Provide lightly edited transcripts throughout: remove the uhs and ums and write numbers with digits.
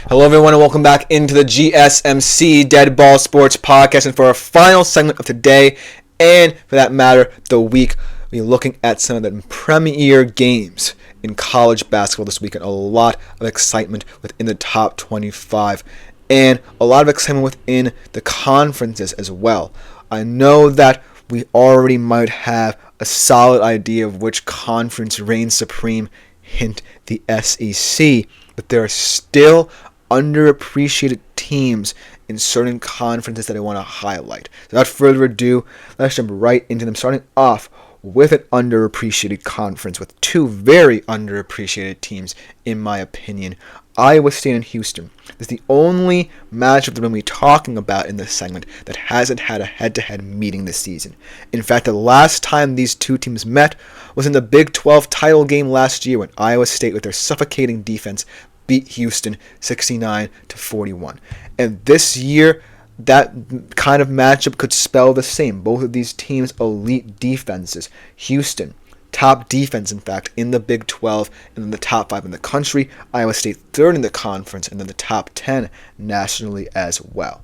Hello, everyone, and welcome back into the GSMC Dead Ball Sports Podcast. And for our final segment of today, and for that matter, the week, we're looking at some of the premier games in college basketball this weekend. A lot of excitement within the top 25, and a lot of excitement within the conferences as well. I know that we already might have a solid idea of which conference reigns supreme, hint the SEC, but there are still underappreciated teams in certain conferences that I want to highlight. So without further ado, let's jump right into them, starting off with an underappreciated conference with two very underappreciated teams, in my opinion. Iowa State and Houston. This is the only matchup that we're going to be talking about in this segment that hasn't had a head-to-head meeting this season. In fact, the last time these two teams met was in the Big 12 title game last year when Iowa State, with their suffocating defense, beat Houston 69-41. And this year, that kind of matchup could spell the same. Both of these teams, elite defenses. Houston, top defense, in fact, in the Big 12, and then the top 5 in the country. Iowa State, third in the conference, and then the top 10 nationally as well.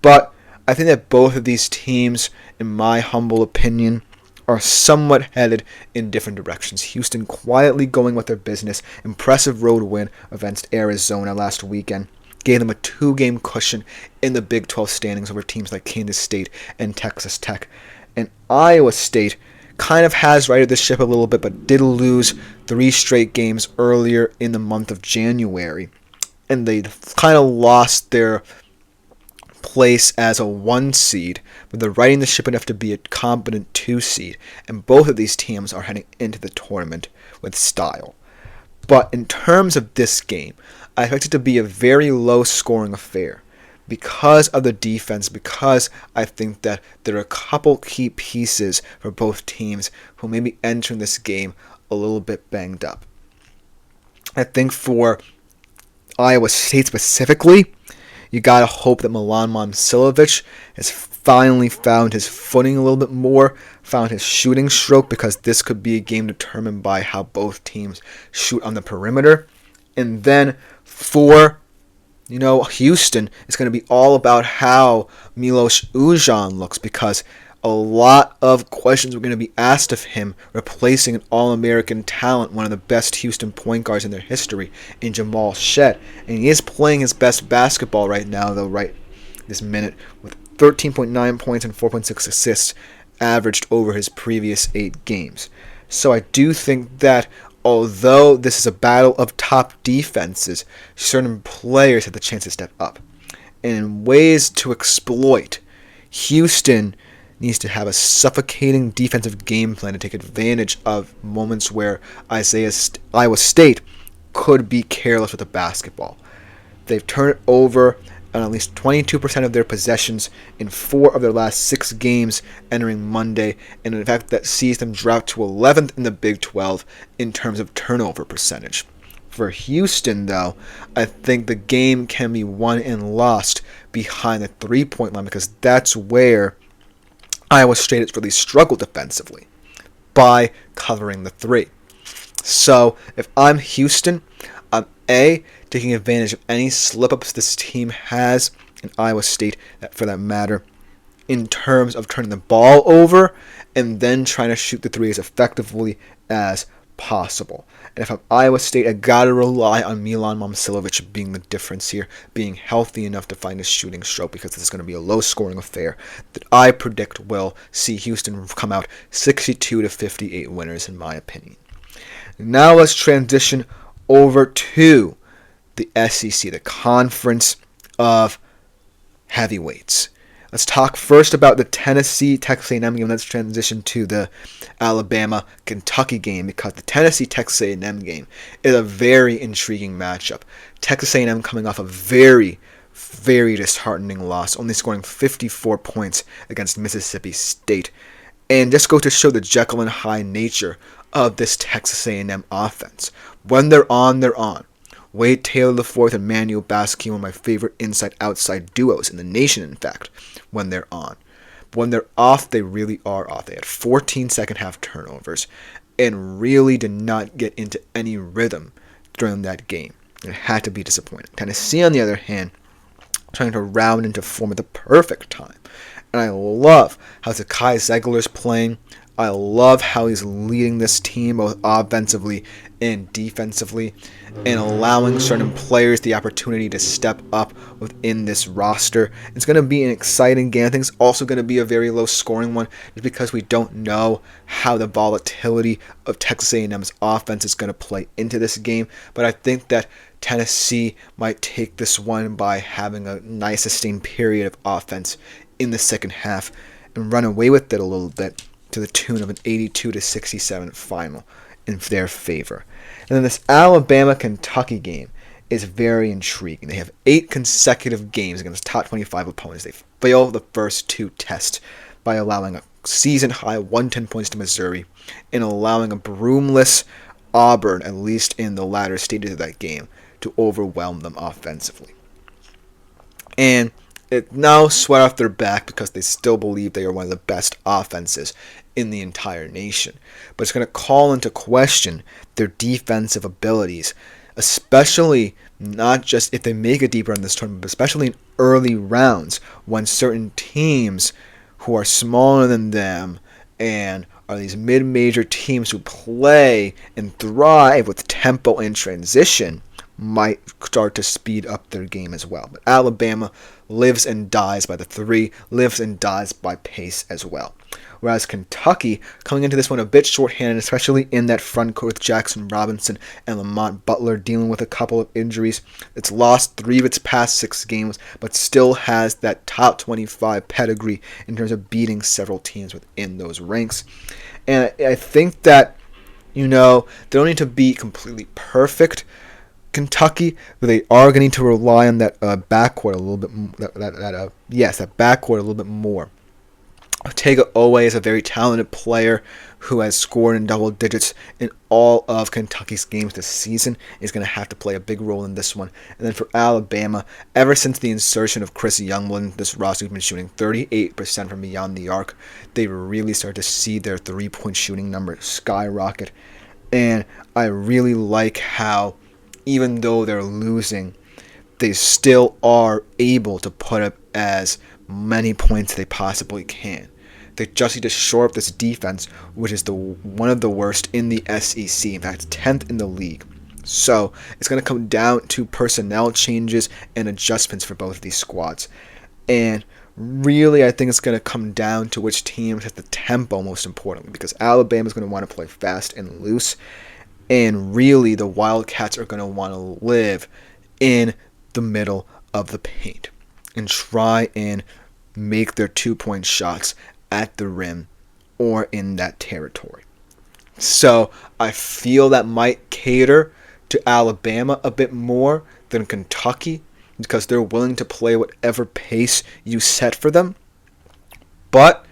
But I think that both of these teams, in my humble opinion, are somewhat headed in different directions. Houston quietly going with their business. Impressive road win against Arizona last weekend gave them a 2-game cushion in the Big 12 standings over teams like Kansas State and Texas Tech. And Iowa State kind of has righted the ship a little bit, but did lose 3 straight games earlier in the month of January. And they kind of lost their place as a 1 seed, but they're riding the ship enough to be a competent 2 seed. And both of these teams are heading into the tournament with style. But in terms of this game, I expect it to be a very low-scoring affair because of the defense, because I think that there are a couple key pieces for both teams who may be entering this game a little bit banged up. I think for Iowa State specifically, you gotta hope that Milan Momcilovic has finally found his footing a little bit more, found his shooting stroke, because this could be a game determined by how both teams shoot on the perimeter. And then for Houston, it's going to be all about how Milos Ujan looks, because a lot of questions were going to be asked of him, replacing an All-American talent, one of the best Houston point guards in their history, in Jamal Shed. And he is playing his best basketball right now, though, right this minute, with 13.9 points and 4.6 assists averaged over his previous 8 games. So I do think that although this is a battle of top defenses, certain players have the chance to step up. And in ways to exploit, Houston needs to have a suffocating defensive game plan to take advantage of moments where Iowa State could be careless with the basketball. They've turned it over on at least 22% of their possessions in 4 of their last 6 games entering Monday, and in fact that sees them drop to 11th in the Big 12 in terms of turnover percentage. For Houston, though, I think the game can be won and lost behind the 3-point line, because that's where Iowa State has really struggled defensively, by covering the 3. So if I'm Houston, I'm taking advantage of any slip-ups this team has, in Iowa State, for that matter, in terms of turning the ball over and then trying to shoot the 3 as effectively as possible. And if I'm Iowa State, I gotta rely on Milan Momcilovic being the difference here, being healthy enough to find his shooting stroke, because this is going to be a low-scoring affair that I predict will see Houston come out 62-58 winners, in my opinion. Now let's transition over to the SEC, the Conference of Heavyweights. Let's talk first about the Tennessee-Texas A&M game. Let's transition to the Alabama-Kentucky game, because the Tennessee-Texas A&M game is a very intriguing matchup. Texas A&M coming off a very, very disheartening loss, only scoring 54 points against Mississippi State. And just go to show the Jekyll and Hyde nature of this Texas A&M offense. When they're on, they're on. Wade Taylor IV and Manuel Baskin, one of my favorite inside-outside duos in the nation, in fact, when they're on. But when they're off, they really are off. They had 14 second-half turnovers and really did not get into any rhythm during that game. It had to be disappointing. Tennessee, on the other hand, trying to round into form at the perfect time. And I love how Zakai Zeigler's playing. I love how he's leading this team both offensively and defensively and allowing certain players the opportunity to step up within this roster. It's going to be an exciting game. I think it's also going to be a very low-scoring one just because we don't know how the volatility of Texas A&M's offense is going to play into this game. But I think that Tennessee might take this one by having a nice sustained period of offense in the second half and run away with it a little bit to the tune of an 82-67 final in their favor. And then this Alabama-Kentucky game is very intriguing. They have 8 consecutive games against top 25 opponents. They failed the first 2 tests by allowing a season-high 110 points to Missouri and allowing a broomless Auburn, at least in the latter stages of that game, to overwhelm them offensively. And it now sweat off their back because they still believe they are one of the best offenses in the entire nation. But it's going to call into question their defensive abilities, especially not just if they make it deeper in this tournament, but especially in early rounds when certain teams who are smaller than them and are these mid-major teams who play and thrive with tempo and transition might start to speed up their game as well. But Alabama lives and dies by the 3, lives and dies by pace as well. Whereas Kentucky, coming into this one a bit shorthanded, especially in that front court with Jackson Robinson and Lamont Butler dealing with a couple of injuries. It's lost 3 of its past 6 games, but still has that top 25 pedigree in terms of beating several teams within those ranks. And I think that, they don't need to be completely perfect, Kentucky, but they are going to need to rely on that backcourt a little bit. That backcourt a little bit more. Otega Owe is a very talented player who has scored in double digits in all of Kentucky's games this season. Is going to have to play a big role in this one. And then for Alabama, ever since the insertion of Chris Youngblood, this roster has been shooting 38% from beyond the arc. They really start to see their 3-point shooting number skyrocket. And I really like how, even though they're losing, they still are able to put up as many points as they possibly can. They just need to shore up this defense, which is one of the worst in the SEC. In fact, 10th in the league. So it's going to come down to personnel changes and adjustments for both of these squads. And really, I think it's going to come down to which teams have the tempo most importantly, because Alabama is going to want to play fast and loose. And really, the Wildcats are going to want to live in the middle of the paint and try and make their 2-point shots at the rim or in that territory. So I feel that might cater to Alabama a bit more than Kentucky because they're willing to play whatever pace you set for them. But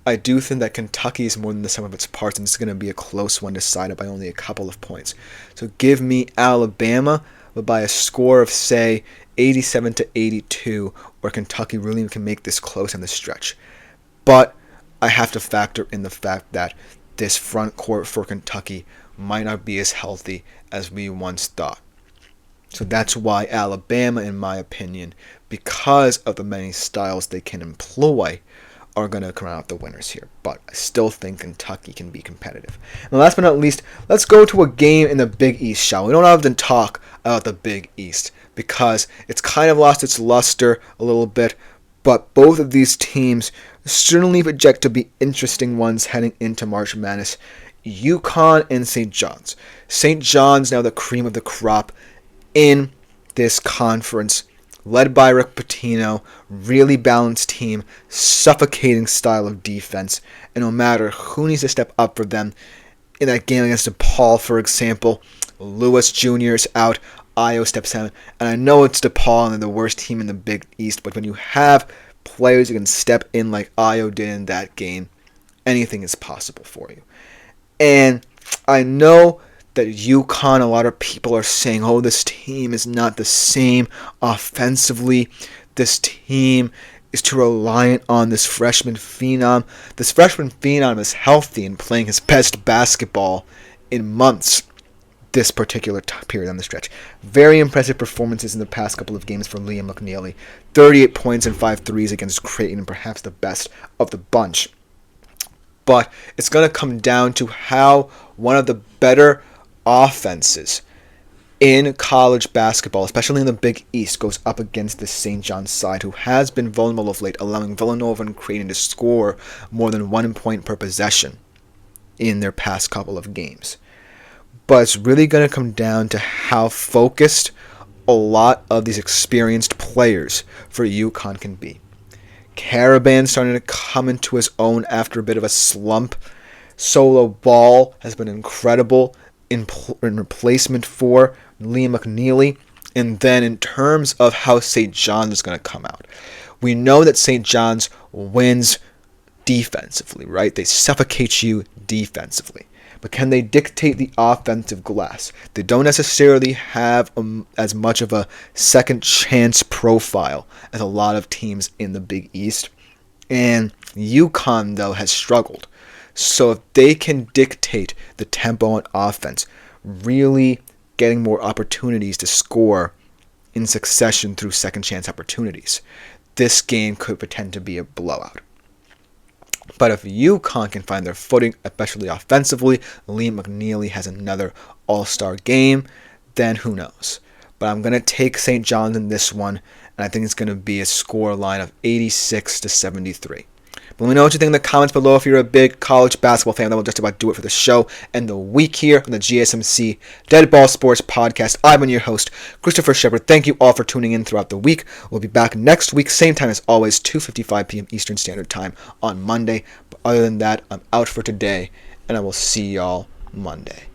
I do think that Kentucky is more than the sum of its parts, and it's going to be a close one decided by only a couple of points. So give me Alabama, but by a score of, say, 87-82, or Kentucky really can make this close on the stretch. But I have to factor in the fact that this front court for Kentucky might not be as healthy as we once thought. So that's why Alabama, in my opinion, because of the many styles they can employ, are going to come out the winners here. But I still think Kentucky can be competitive. And last but not least, let's go to a game in the Big East, shall we? We don't often talk about the Big East because it's kind of lost its luster a little bit. But both of these teams certainly project to be interesting ones heading into March Madness. UConn and St. John's. St. John's now the cream of the crop in this conference, led by Rick Pitino, really balanced team, suffocating style of defense, and no matter who needs to step up for them, in that game against DePaul, for example, Lewis Jr. is out, Io steps in, and I know it's DePaul and they're the worst team in the Big East, but when you have players who can step in like Io did in that game, anything is possible for you. And I know that UConn, a lot of people are saying, oh, this team is not the same offensively. This team is too reliant on this freshman phenom. This freshman phenom is healthy and playing his best basketball in months. this particular period on the stretch. Very impressive performances in the past couple of games for Liam McNeely. 38 points and 5 threes against Creighton, and perhaps the best of the bunch. But it's going to come down to how one of the better offenses in college basketball, especially in the Big East, goes up against the St. John's side, who has been vulnerable of late, allowing Villanova and Creighton to score more than 1 point per possession in their past couple of games. But it's really going to come down to how focused a lot of these experienced players for UConn can be. Caravan starting to come into his own after a bit of a slump. Solo Ball has been incredible in replacement for Liam McNeely. And then in terms of how St. John's is going to come out, we know that St. John's wins defensively, right? They suffocate you defensively. But can they dictate the offensive glass? They don't necessarily have as much of a second chance profile as a lot of teams in the Big East. And UConn, though, has struggled. So if they can dictate the tempo on offense, really getting more opportunities to score in succession through second chance opportunities, this game could pretend to be a blowout. But if UConn can find their footing, especially offensively, Liam McNeely has another all-star game, then who knows. But I'm going to take St. John's in this one, and I think it's going to be a score line of 86-73. But let me know what you think in the comments below. If you're a big college basketball fan, that will just about do it for the show and the week here on the GSMC Dead Ball Sports Podcast. I've been your host, Christopher Shepard. Thank you all for tuning in throughout the week. We'll be back next week, same time as always, 2:55 p.m. Eastern Standard Time on Monday. But other than that, I'm out for today, and I will see y'all Monday.